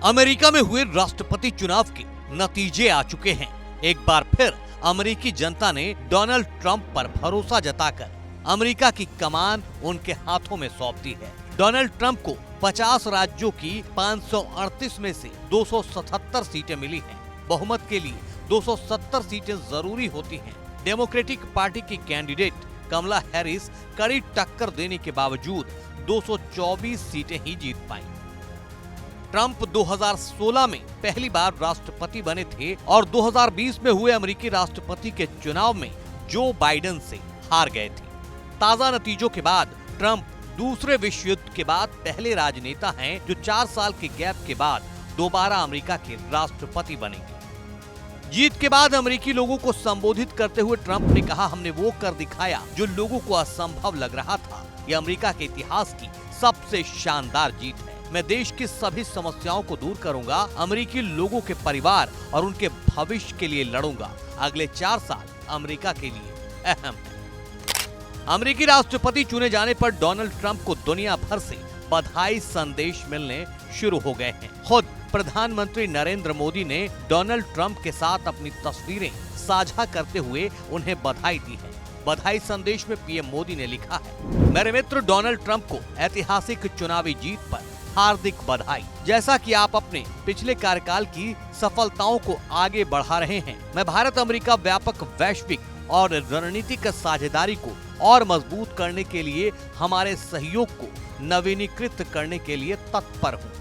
America में हुए राष्ट्रपति चुनाव के नतीजे आ चुके हैं। एक बार फिर अमेरिकी जनता ने डोनाल्ड ट्रंप पर भरोसा जताकर अमेरिका की कमान उनके हाथों में सौंप दी है। डोनाल्ड ट्रंप को 50 राज्यों की 538 में से 277 सीटें मिली हैं। बहुमत के लिए 270 सीटें जरूरी होती हैं। डेमोक्रेटिक पार्टी की कैंडिडेट कमला हैरिस कड़ी टक्कर देने के बावजूद 224 सीटें ही जीत पाई। ट्रंप 2016 में पहली बार राष्ट्रपति बने थे और 2020 में हुए अमेरिकी राष्ट्रपति के चुनाव में जो बाइडेन से हार गए थे। ताजा नतीजों के बाद ट्रंप दूसरे विश्व युद्ध के बाद पहले राजनेता हैं जो 4 साल के गैप के बाद दोबारा अमेरिका के राष्ट्रपति बनेंगे। जीत के बाद अमेरिकी लोगों को संबोधित करते हुए ट्रंप ने कहा, हमने वो कर दिखाया जो लोगों को असंभव लग रहा था। यह अमेरिका के इतिहास की सबसे शानदार जीत है। मैं देश की सभी समस्याओं को दूर करूंगा, अमेरिकी लोगों के परिवार और उनके भविष्य के लिए लड़ूंगा। अगले 4 साल अमेरिका के लिए अहम है। अमेरिकी राष्ट्रपति चुने जाने पर डोनाल्ड ट्रंप को दुनिया भर से बधाई संदेश मिलने शुरू हो गए हैं। खुद प्रधानमंत्री नरेंद्र मोदी ने डोनाल्ड ट्रंप के साथ अपनी तस्वीरें साझा करते हुए उन्हें बधाई दी है। बधाई संदेश में पीएम मोदी ने लिखा है, मेरे मित्र डोनाल्ड ट्रंप को ऐतिहासिक चुनावी जीत पर हार्दिक बधाई। जैसा कि आप अपने पिछले कार्यकाल की सफलताओं को आगे बढ़ा रहे हैं, मैं भारत अमेरिका व्यापक वैश्विक और रणनीतिक साझेदारी को और मजबूत करने के लिए हमारे सहयोग को नवीनीकृत करने के लिए तत्पर हूँ।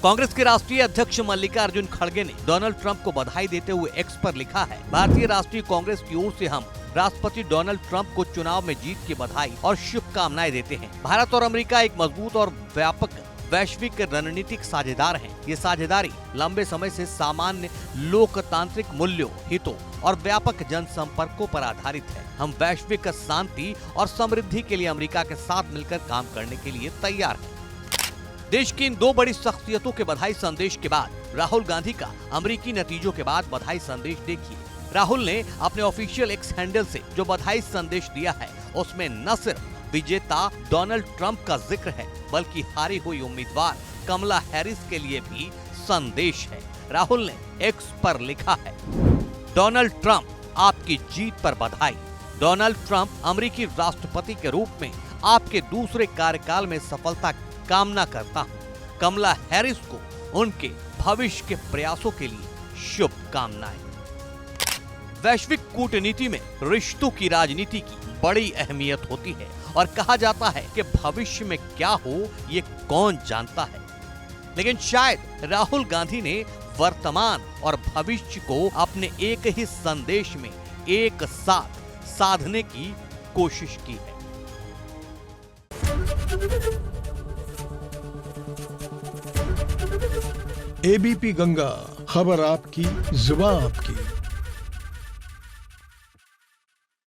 कांग्रेस के राष्ट्रीय अध्यक्ष मल्लिकार्जुन खड़गे ने डोनाल्ड ट्रंप को बधाई देते हुए एक्स पर लिखा है, भारतीय राष्ट्रीय कांग्रेस की ओर से हम राष्ट्रपति डोनाल्ड ट्रंप को चुनाव में जीत की बधाई और शुभकामनाएं देते हैं। भारत और अमेरिका एक मजबूत और व्यापक वैश्विक रणनीतिक साझेदार हैं। ये साझेदारी लंबे समय से सामान्य लोकतांत्रिक मूल्यों, हितों और व्यापक जनसंपर्कों पर आधारित है। हम वैश्विक शांति और समृद्धि के लिए अमेरिका के साथ मिलकर काम करने के लिए तैयार हैं। देश की इन 2 बड़ी शख्सियतों के बधाई संदेश के बाद राहुल गांधी का अमेरिकी नतीजों के बाद बधाई संदेश देखिए। राहुल ने अपने ऑफिशियल एक्स हैंडल से जो बधाई संदेश दिया है, उसमें न सिर्फ विजेता डोनाल्ड ट्रंप का जिक्र है, बल्कि हारी हुई उम्मीदवार कमला हैरिस के लिए भी संदेश है। राहुल ने एक्स पर लिखा है, डोनाल्ड ट्रंप आपकी जीत पर बधाई। डोनाल्ड ट्रंप अमेरिकी राष्ट्रपति के रूप में आपके दूसरे कार्यकाल में सफलता कामना करता हूँ। कमला हैरिस को उनके भविष्य के प्रयासों के लिए शुभकामनाएं। वैश्विक कूटनीति में रिश्तों की राजनीति की बड़ी अहमियत होती है और कहा जाता है कि भविष्य में क्या हो ये कौन जानता है, लेकिन शायद राहुल गांधी ने वर्तमान और भविष्य को अपने एक ही संदेश में एक साथ साधने की कोशिश की है। एबीपी गंगा, खबर आपकी, जुबान आपकी।